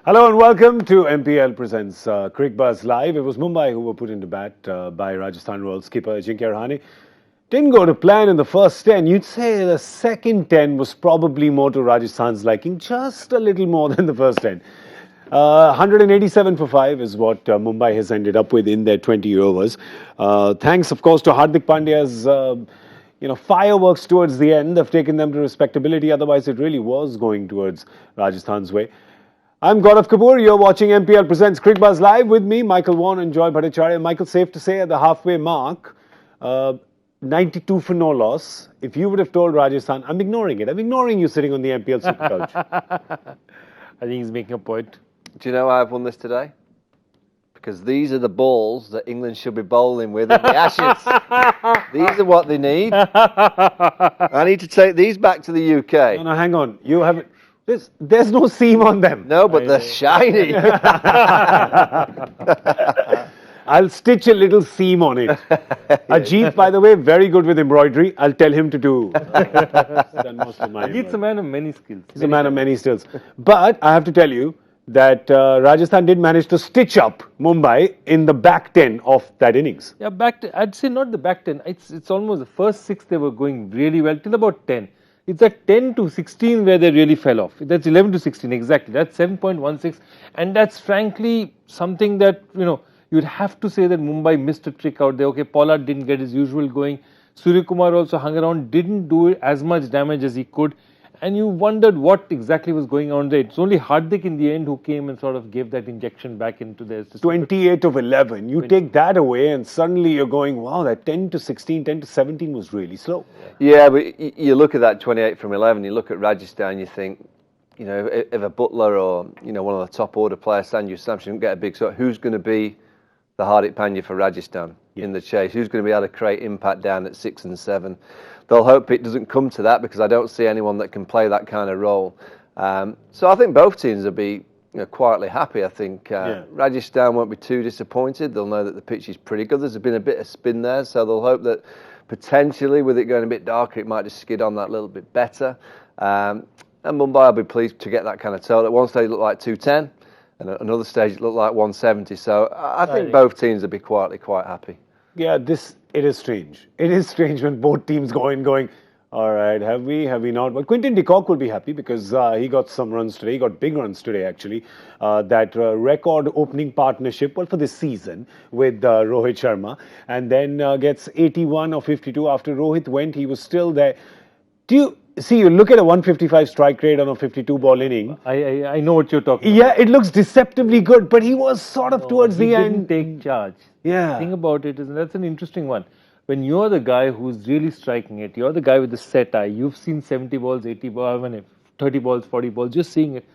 Hello and welcome to MPL Presents Cricbuzz Live. It was Mumbai who were put into bat by Rajasthan Royals skipper Ajinkya Rahane. Didn't go to plan in the first 10. You'd say the second 10 was probably more to Rajasthan's liking, just a little more than the first 10. 187 for 5 is what Mumbai has ended up with in their 20 overs. Thanks, of course, to Hardik Pandya's fireworks towards the end have taken them to respectability. Otherwise, it really was going towards Rajasthan's way. I'm Gaurav Kapur. You're watching MPL Presents Cricbuzz Live with me, Michael Vaughan and Joy Bhattacharjya. Michael, safe to say at the halfway mark, 92 for no loss. If you would have told Rajasthan, I'm ignoring it. I'm ignoring you sitting on the MPL super couch. I think he's making a point. Do you know why I've won this today? Because these are the balls that England should be bowling with in the Ashes. These are what they need. I need to take these back to the UK. No, hang on. You haven't. There's no seam on them. No, but they're shiny. I'll stitch a little seam on it. Ajit, by the way, very good with embroidery. I'll tell him to do. He's a man of many skills. He's a man of many skills. But I have to tell you that Rajasthan did manage to stitch up Mumbai in the back 10 of that innings. Yeah, I'd say not the back 10. It's almost the first 6 they were going really well till about 10. It's at 10 to 16 where they really fell off. That's 11 to 16, exactly. That's 7.16. And that's frankly something that, you'd have to say that Mumbai missed a trick out there. Okay, Pollard didn't get his usual going. Suryakumar also hung around, didn't do as much damage as he could. And you wondered what exactly was going on there. It's only Hardik in the end who came and sort of gave that injection back into their system. 28 of 11. You take that away and suddenly you're going, wow, that 10 to 16, 10 to 17 was really slow. Yeah, but you look at that 28 from 11, you look at Rajasthan, you think, if a Butler or, one of the top order players, Sanju Samson, don't get a big shot, who's going to be the Hardik Pandya for Rajasthan in the chase? Who's going to be able to create impact down at 6 and 7? They'll hope it doesn't come to that because I don't see anyone that can play that kind of role. So I think both teams will be quietly happy. I think Rajasthan won't be too disappointed. They'll know that the pitch is pretty good. There's been a bit of spin there, so they'll hope that potentially with it going a bit darker, it might just skid on that little bit better. And Mumbai will be pleased to get that kind of total. At one stage it looked like 210, and at another stage it looked like 170. So I think both teams will be quietly quite happy. Yeah, it is strange. It is strange when both teams go in going, all right, have we not? But Quinton de Kock will be happy because he got some runs today. He got big runs today, actually. That record opening partnership, for this season with Rohit Sharma. And then gets 81 or 52. After Rohit went, he was still there. You look at a 155 strike rate on a 52-ball inning. I know what you're talking about. Yeah, it looks deceptively good, but he was sort of towards the end. He didn't take charge. Yeah. The thing about it is, and that's an interesting one. When you're the guy who's really striking it, you're the guy with the set eye, you've seen 70 balls, 80 balls, 30 balls, 40 balls, just seeing it.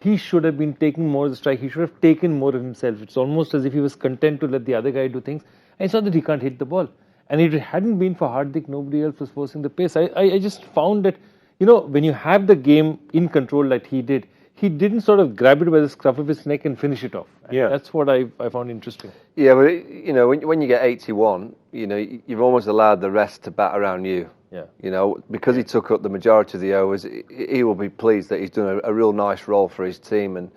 He should have been taking more of the strike. He should have taken more of himself. It's almost as if he was content to let the other guy do things. And it's not that he can't hit the ball. And if it hadn't been for Hardik, nobody else was forcing the pace. I just found that, when you have the game in control like he did, he didn't sort of grab it by the scruff of his neck and finish it off. And that's what I found interesting. Yeah, but when you get 81, you've almost allowed the rest to bat around you. Yeah. Because he took up the majority of the overs, he will be pleased that he's done a real nice role for his team. And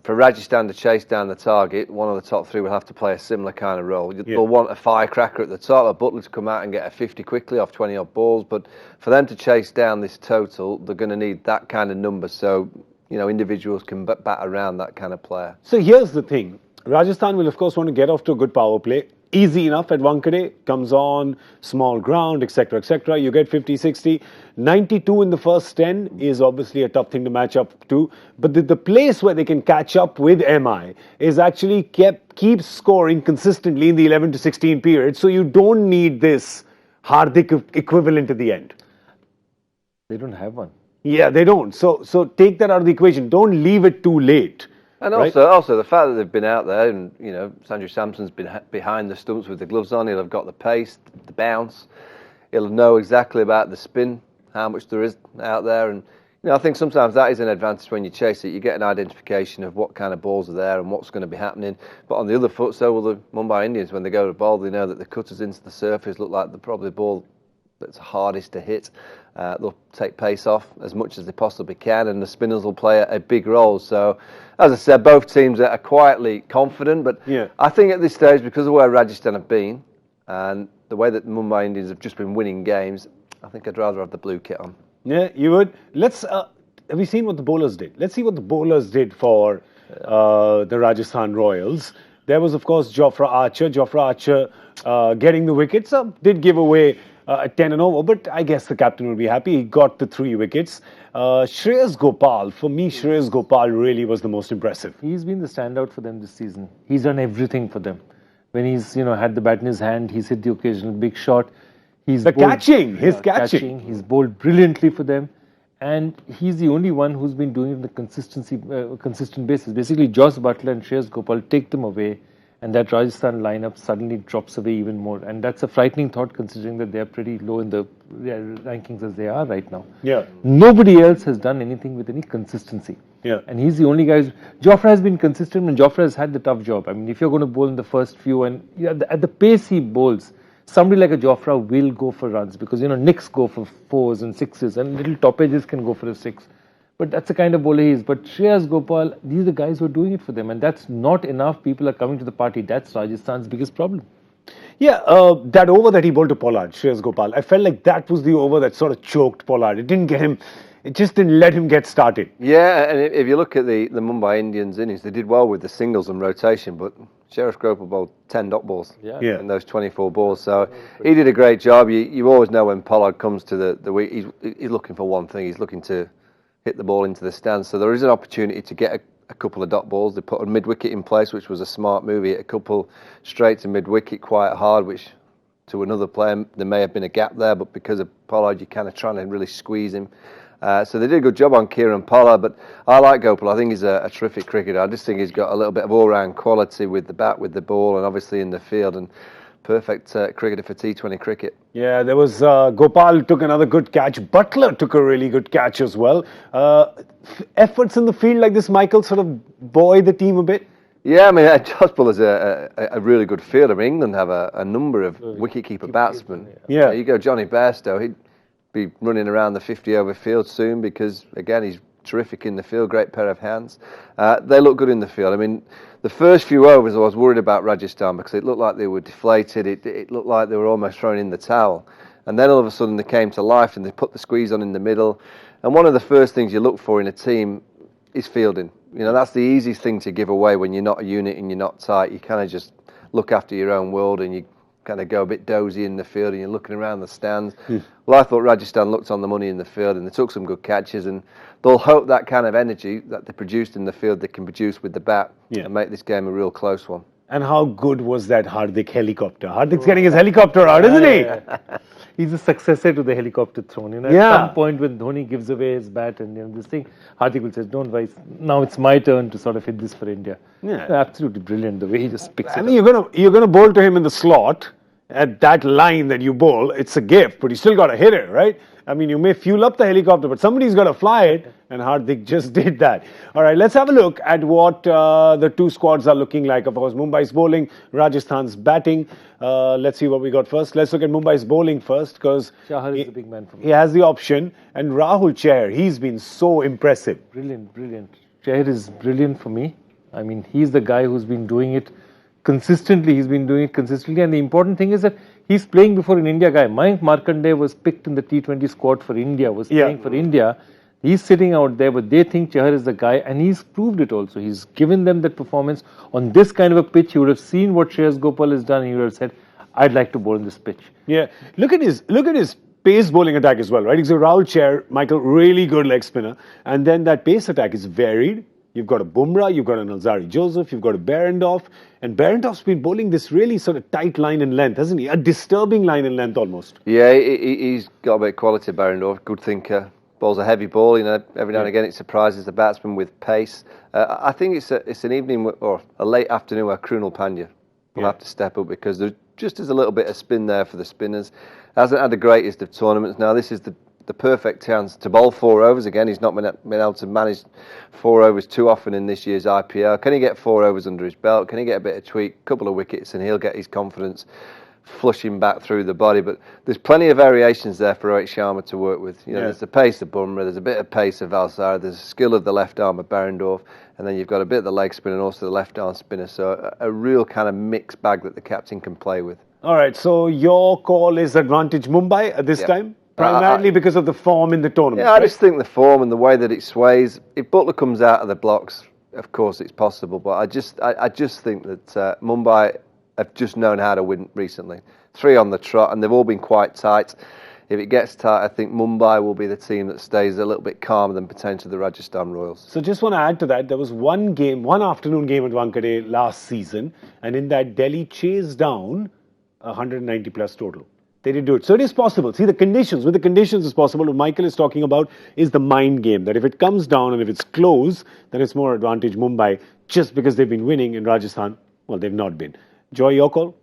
for Rajasthan to chase down the target, one of the top three will have to play a similar kind of role. They'll want a firecracker at the top, a Butler to come out and get a 50 quickly off 20 odd balls. But for them to chase down this total, they're going to need that kind of number. So, individuals can bat around that kind of player. So here's the thing. Rajasthan will, of course, want to get off to a good power play. Easy enough at Wankhede, comes on, small ground, etc., etc. You get 50, 60. 92 in the first 10 is obviously a tough thing to match up to. But the place where they can catch up with MI is actually keep scoring consistently in the 11 to 16 period. So you don't need this Hardik equivalent at the end. They don't have one. Yeah, they don't. So take that out of the equation. Don't leave it too late. And also the fact that they've been out there and, Sanju Samson's been behind the stumps with the gloves on, he'll have got the pace, the bounce. He'll know exactly about the spin, how much there is out there. And, I think sometimes that is an advantage when you chase it. You get an identification of what kind of balls are there and what's going to be happening. But on the other foot, so will the Mumbai Indians. When they go to bowl, they know that the cutters into the surface look like they'll probably ball that's hardest to hit. They'll take pace off as much as they possibly can, and the spinners will play a big role. So, as I said, both teams are quietly confident, but I think at this stage, because of where Rajasthan have been and the way that the Mumbai Indians have just been winning games, I think I'd rather have the blue kit on. Yeah, you would. Let's. Have you seen what the bowlers did? Let's see what the bowlers did for the Rajasthan Royals. There was, of course, Jofra Archer. Jofra Archer getting the wickets. Did give away 10 and over, but I guess the captain will be happy. He got the 3 wickets. Shreyas Gopal, for me, Shreyas Gopal really was the most impressive. He's been the standout for them this season. He's done everything for them. When he's had the bat in his hand, he's hit the occasional big shot. He's catching. He's bowled brilliantly for them, and he's the only one who's been doing it on a consistent basis. Basically, Joss Butler and Shreyas Gopal take them away, and that Rajasthan lineup suddenly drops away even more. And that's a frightening thought, considering that they're pretty low in the rankings as they are right now. Yeah. Nobody else has done anything with any consistency. Yeah. And he's the only guy. Jofra has been consistent, and Jofra has had the tough job. I mean, if you're going to bowl in the first few, and at the pace he bowls, somebody like a Jofra will go for runs, because Nicks go for 4s and 6s, and little toppages can go for a 6. But that's the kind of bowler he is. But Shreyas Gopal, these are the guys who are doing it for them, and that's not enough. People are coming to the party. That's Rajasthan's biggest problem. Yeah, that over that he bowled to Pollard, Shreyas Gopal, I felt like that was the over that sort of choked Pollard. It just didn't let him get started. Yeah, and if you look at the Mumbai Indians innings, they did well with the singles and rotation, but Shreyas Gopal bowled 10 dot balls in those 24 balls. So he did a great job. You always know when Pollard comes to the week, he's looking for one thing. He's looking to hit the ball into the stands. So there is an opportunity to get a couple of dot balls. They put a mid-wicket in place, which was a smart move. He hit a couple straight to mid-wicket quite hard, which to another player, there may have been a gap there, but because of Pollard, you're kind of trying to really squeeze him. So they did a good job on Kieran Pollard, but I like Gopal. I think he's a terrific cricketer. I just think he's got a little bit of all-round quality with the bat, with the ball, and obviously in the field, and perfect cricketer for T20 cricket. Yeah, there was Gopal took another good catch. Butler took a really good catch as well. Efforts in the field like this, Michael, sort of buoy the team a bit. Yeah, I mean, Joss Butler's a really good fielder. I mean, England have a number of wicket-keeper batsmen. Yeah. You go Johnny Bairstow, he'd be running around the 50-over field soon because, again, he's terrific in the field, great pair of hands. They look good in the field. I mean, the first few overs I was worried about Rajasthan because it looked like they were deflated. It looked like they were almost throwing in the towel. And then all of a sudden they came to life and they put the squeeze on in the middle. And one of the first things you look for in a team is fielding. That's the easiest thing to give away when you're not a unit and you're not tight. You kind of just look after your own world and you kind of go a bit dozy in the field and you're looking around the stands. Well, I thought Rajasthan looked on the money in the field and they took some good catches, and they'll hope that kind of energy that they produced in the field they can produce with the bat and make this game a real close one. And how good was that Hardik helicopter? Hardik's getting his helicopter out, isn't he? He's a successor to the helicopter throne. At some point when Dhoni gives away his bat and this thing, Hardik will say, "Don't worry, now it's my turn to sort of hit this for India." Yeah, absolutely brilliant the way he just picks it. I mean, you're gonna bowl to him in the slot at that line that you bowl. It's a gift, but you still got to hit it, right? I mean, you may fuel up the helicopter, but somebody's got to fly it, and Hardik just did that. All right, let's have a look at what the two squads are looking like. Of course, Mumbai's bowling, Rajasthan's batting. Let's see what we got first. Let's look at Mumbai's bowling first, because Chahar is the big man for me. He has the option, and Rahul Chahar, he's been so impressive. Brilliant. Chahar is brilliant for me. I mean, he's the guy who's been doing it consistently. And the important thing is that he's playing before an India guy. Mayank Markanday was picked in the T20 squad for India, was playing for India. He's sitting out there, but they think Chahar is the guy, and he's proved it also. He's given them that performance on this kind of a pitch. You would have seen what Shreyas Gopal has done, and you would have said, "I'd like to bowl on this pitch." Yeah, look at his pace bowling attack as well, right? He's a Rahul Chahar, Michael, really good leg spinner, and then that pace attack is varied. You've got a Bumrah, you've got an Alzari Joseph, you've got a Behrendorff, and Behrendorff's been bowling this really sort of tight line in length, hasn't he? A disturbing line in length almost. Yeah, he's got a bit of quality, Behrendorff, good thinker. Bowls a heavy ball, every now and again it surprises the batsman with pace. I think it's an evening or a late afternoon where Krunal Pandya will have to step up, because there just is a little bit of spin there for the spinners. Hasn't had the greatest of tournaments. Now this is the perfect chance to bowl 4 overs. Again, he's not been able to manage 4 overs too often in this year's IPL. Can he get 4 overs under his belt? Can he get a bit of tweak, couple of wickets, and he'll get his confidence flushing back through the body. But there's plenty of variations there for Rohit Sharma to work with. You know, there's the pace of Bumrah, there's a bit of pace of Valsara, there's a skill of the left arm of Behrendorff, and then you've got a bit of the leg spin and also the left arm spinner. So a real kind of mixed bag that the captain can play with. All right, so your call is advantage Mumbai at this time? Primarily because of the form in the tournament. Yeah, I just think the form and the way that it sways. If Butler comes out of the blocks, of course it's possible. But I just think that Mumbai have just known how to win recently. 3 on the trot, and they've all been quite tight. If it gets tight, I think Mumbai will be the team that stays a little bit calmer than potentially the Rajasthan Royals. So just want to add to that, there was one afternoon game at Wankhede last season, and in that Delhi chased down 190 plus total. They did do it. So it is possible. See, with the conditions it's possible. What Michael is talking about is the mind game, that if it comes down and if it's close, then it's more advantage Mumbai, just because they've been winning in Rajasthan. Well, they've not been. Joy, your call?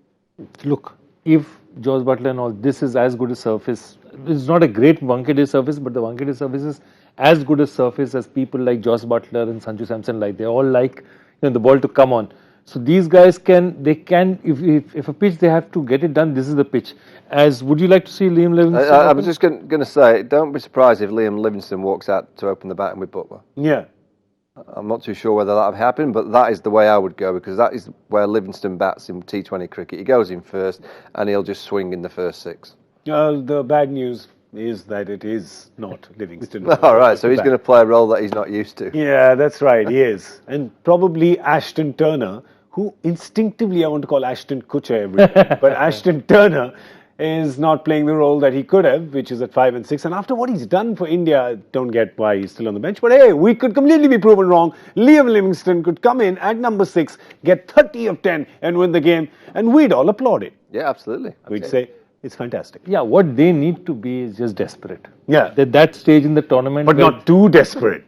Look, if Joss Butler and all, this is as good a surface. It's not a great Wankhede surface, but the Wankhede surface is as good a surface as people like Joss Butler and Sanju Samson like. They all like the ball to come on. So these guys can if a pitch they have to get it done, this is the pitch. Would you like to see Liam Livingstone? I was just going to say, don't be surprised if Liam Livingstone walks out to open the batting with Butler. Yeah. I'm not too sure whether that would happen, but that is the way I would go, because that is where Livingstone bats in T20 cricket. He goes in first and he'll just swing in the first 6. The bad news is that it is not Livingstone. All right, so he's going to play a role that he's not used to. Yeah, that's right, he is. And probably Ashton Turner, who instinctively I want to call Ashton Kutcher every day, but Ashton Turner is not playing the role that he could have, which is at 5 and 6. And after what he's done for India, I don't get why he's still on the bench. But hey, we could completely be proven wrong. Liam Livingstone could come in at number 6, get 30 of 10 and win the game, and we'd all applaud it. Yeah, absolutely. We'd say, it's fantastic. Yeah, what they need to be is just desperate. Yeah. At that stage in the tournament. But not too desperate.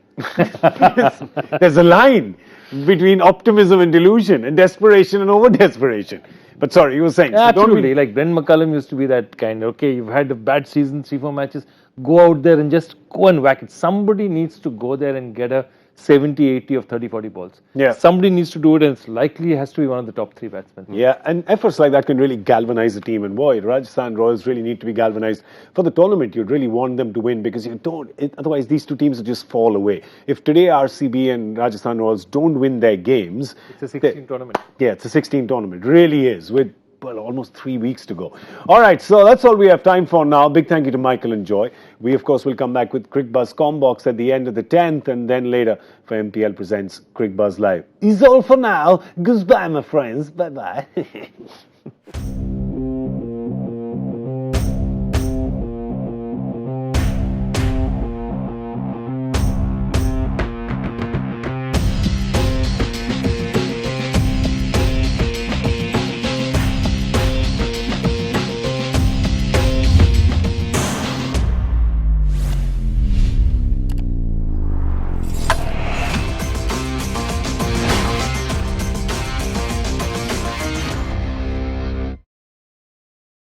There's a line between optimism and delusion, and desperation and over-desperation. But sorry, you were saying. Yeah, so absolutely. Like Brent McCullum used to be that kind. Okay, you've had a bad season, 3-4 matches. Go out there and just go and whack it. Somebody needs to go there and get a 70-80 of 30-40 balls. Yeah. Somebody needs to do it, and it's likely has to be one of the top 3 batsmen. Yeah, and efforts like that can really galvanize the team. And boy, Rajasthan Royals really need to be galvanized for the tournament. You'd really want them to win, because you don't. Otherwise, these two teams will just fall away. If today RCB and Rajasthan Royals don't win their games, it's a 16 tournament. Yeah, it's a 16 tournament. It really is. With almost 3 weeks to go. All right, so that's all we have time for now. Big thank you to Michael and Joy. We, of course, will come back with Cricbuzz Combox at the end of the 10th, and then later for MPL Presents Cricbuzz Live. Is all for now. Goodbye, my friends. Bye-bye.